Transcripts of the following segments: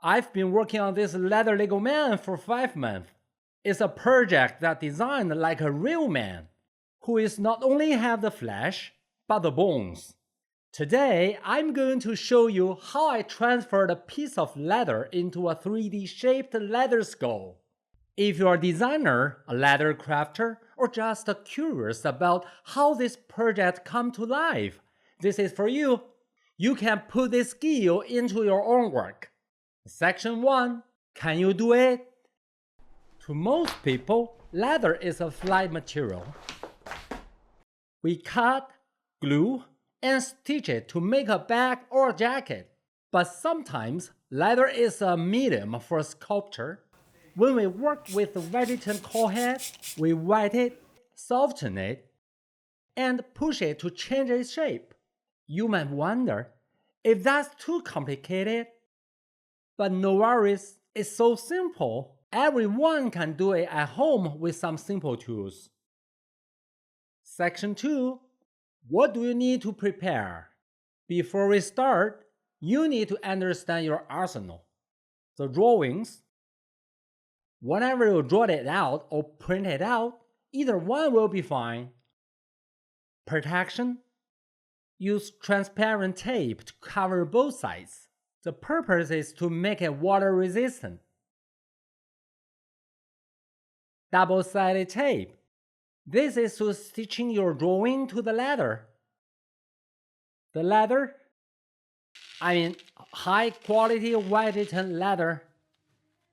I've been working on this leather Lego man for 5 months. It's a project that designed like a real man, who is not only have the flesh, but the bones. Today, I'm going to show you how I transferred a piece of leather into a 3D shaped leather skull. If you're a designer, a leather crafter, or just curious about how this project come to life, this is for you. You can put this skill into your own work. Section 1. Can you do it? To most people, leather is a flight material. We cut, glue, and stitch it to make a bag or a jacket. But sometimes, leather is a medium for sculpture. When we work with the Veg-tan core head, we wet it, soften it, and push it to change its shape. You might wonder if that's too complicated. But no worries, it's so simple. Everyone can do it at home with some simple tools. Section 2. What do you need to prepare? Before we start, you need to understand your arsenal. The drawings. Whenever you draw it out or print it out, either one will be fine. Protection. Use transparent tape to cover both sides. The purpose is to make it water resistant. Double-sided tape. This is to stitching your drawing to the leather. The leather, high-quality Veg-tan leather.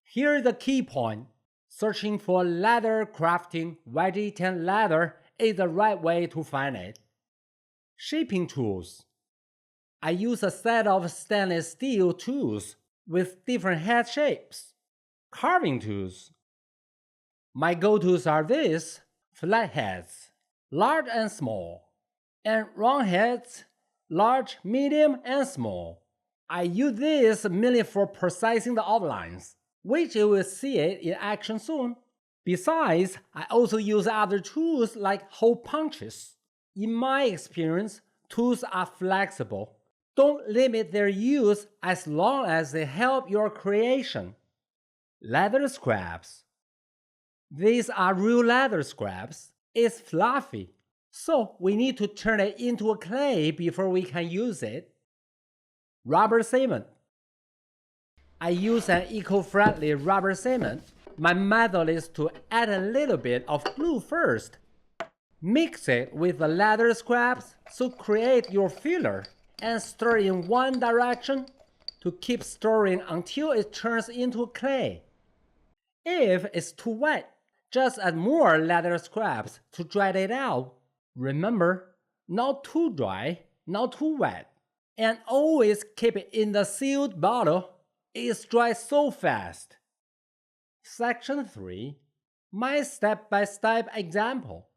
Here's the key point. Searching for leather crafting Veg-tan leather is the right way to find it. Shaping tools. I use a set of stainless steel tools with different head shapes. Carving tools. My go-tos are these: flat heads, large and small, and round heads, large, medium, and small. I use this mainly for precising the outlines, which you will see it in action soon. Besides, I also use other tools like hole punches. In my experience, tools are flexible. Don't limit their use as long as they help your creation. Leather scraps. These are real leather scraps. It's fluffy, so we need to turn it into a clay before we can use it. Rubber cement. I use an eco-friendly rubber cement. My method is to add a little bit of glue first. Mix it with the leather scraps to create your filler, and stir in one direction to keep stirring until it turns into clay. If it's too wet, just add more leather scraps to dry it out. Remember, not too dry, not too wet. And always keep it in the sealed bottle. It dries so fast. Section 3. My step-by-step example.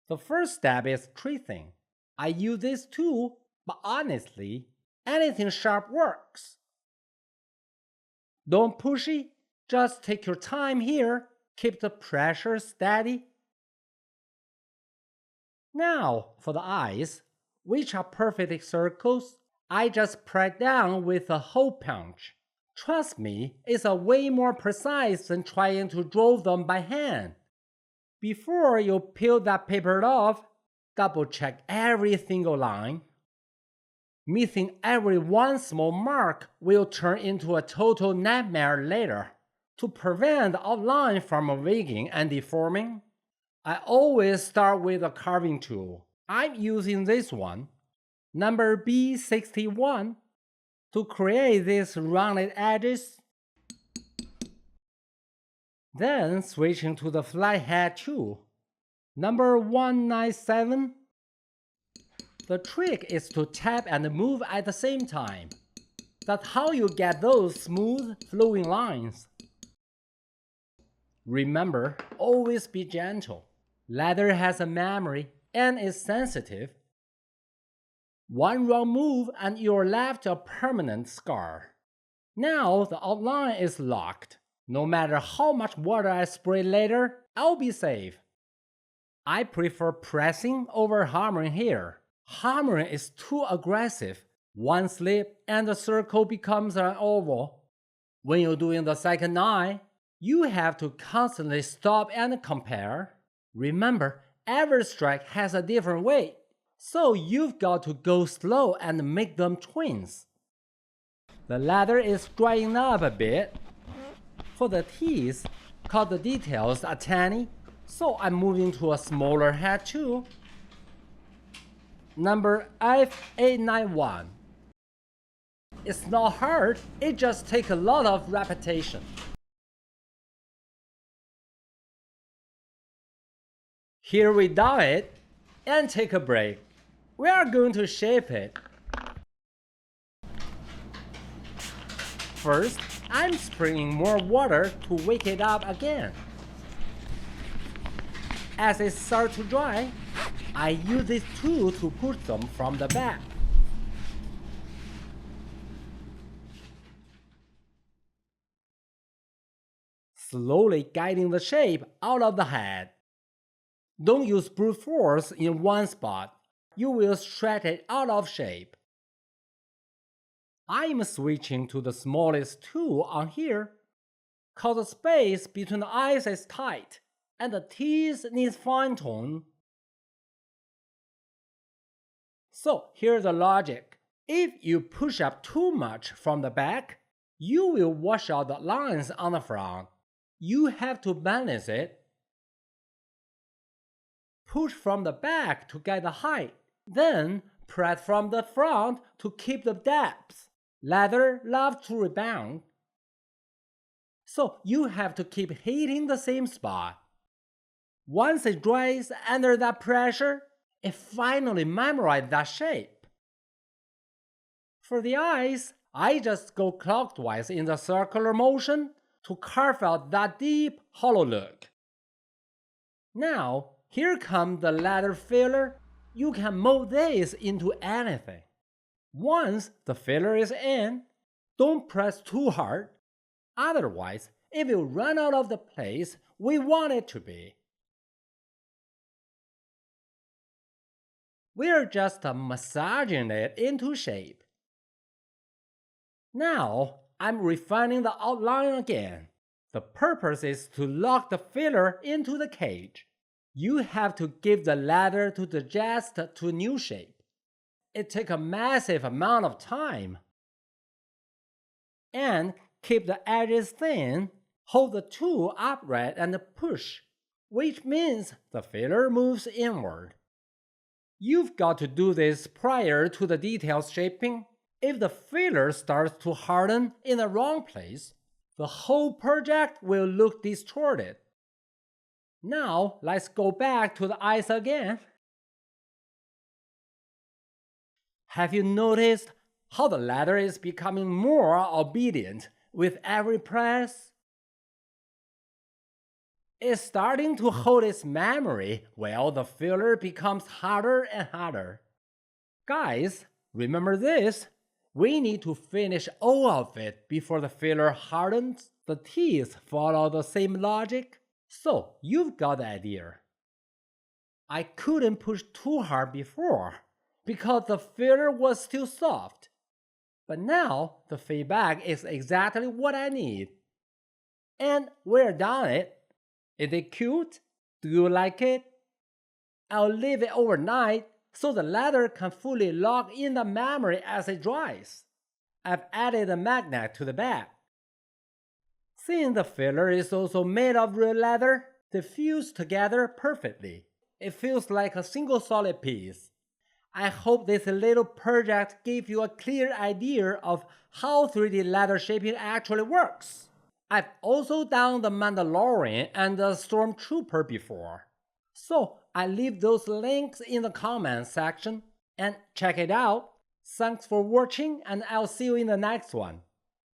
The first step is tracing. I use this tool, but honestly, anything sharp works. Don't push it, just take your time here. Keep the pressure steady. Now, for the eyes, which are perfect circles, I just press down with a hole punch. Trust me, it's a way more precise than trying to draw them by hand. Before you peel that paper off, double check every single line. Missing every one small mark will turn into a total nightmare later. To prevent the outline from wigging and deforming, I always start with a carving tool. I'm using this one, number B61, to create these rounded edges. Then switching to the flat head tool, number 197. The trick is to tap and move at the same time. That's how you get those smooth, flowing lines. Remember, always be gentle. Leather has a memory and is sensitive. One wrong move and you're left a permanent scar. Now the outline is locked. No matter how much water I spray later, I'll be safe. I prefer pressing over hammering here. Hammering is too aggressive. One slip and the circle becomes an oval. When you're doing the second eye, you have to constantly stop and compare. Remember, every strike has a different weight, so you've got to go slow and make them twins. The ladder is drying up a bit. For the teeth, cause the details are tiny, so I'm moving to a smaller head too. Number F891. It's not hard, it just takes a lot of repetition. Here we dye it and take a break. We are going to shape it. First, I'm spraying more water to wake it up again. As it starts to dry, I use this tool to push them from the back. Slowly guiding the shape out of the head. Don't use brute force in one spot. You will stretch it out of shape. I'm switching to the smallest tool on here, cause the space between the eyes is tight and the teeth needs fine tune. So here's the logic. If you push up too much from the back, you will wash out the lines on the front. You have to balance it. Push from the back to get the height, then press from the front to keep the depth. Leather loves to rebound, so you have to keep hitting the same spot. Once it dries under that pressure, it finally memorizes that shape. For the eyes, I just go clockwise in the circular motion to carve out that deep, hollow look. Now, here comes the leather filler. You can mold this into anything. Once the filler is in, don't press too hard, otherwise it will run out of the place we want it to be. We're just massaging it into shape. Now I'm refining the outline again. The purpose is to lock the filler into the cage. You have to give the leather to digest to a new shape. It takes a massive amount of time. And keep the edges thin, hold the tool upright and push, which means the filler moves inward. You've got to do this prior to the detail shaping. If the filler starts to harden in the wrong place, the whole project will look distorted. Now let's go back to the eyes again. Have you noticed how the leather is becoming more obedient with every press? It's starting to hold its memory while the filler becomes harder and harder. Guys, remember this. We need to finish all of it before the filler hardens. The teeth follow the same logic. So you've got the idea. I couldn't push too hard before because the filler was still soft. But now the feedback is exactly what I need. And we're done it. Is it cute? Do you like it? I'll leave it overnight so the leather can fully lock in the memory as it dries. I've added a magnet to the back. Since the filler is also made of real leather, they fuse together perfectly. It feels like a single solid piece. I hope this little project gave you a clear idea of how 3D leather shaping actually works. I've also done the Mandalorian and the Stormtrooper before, so I leave those links in the comments section and check it out. Thanks for watching and I'll see you in the next one.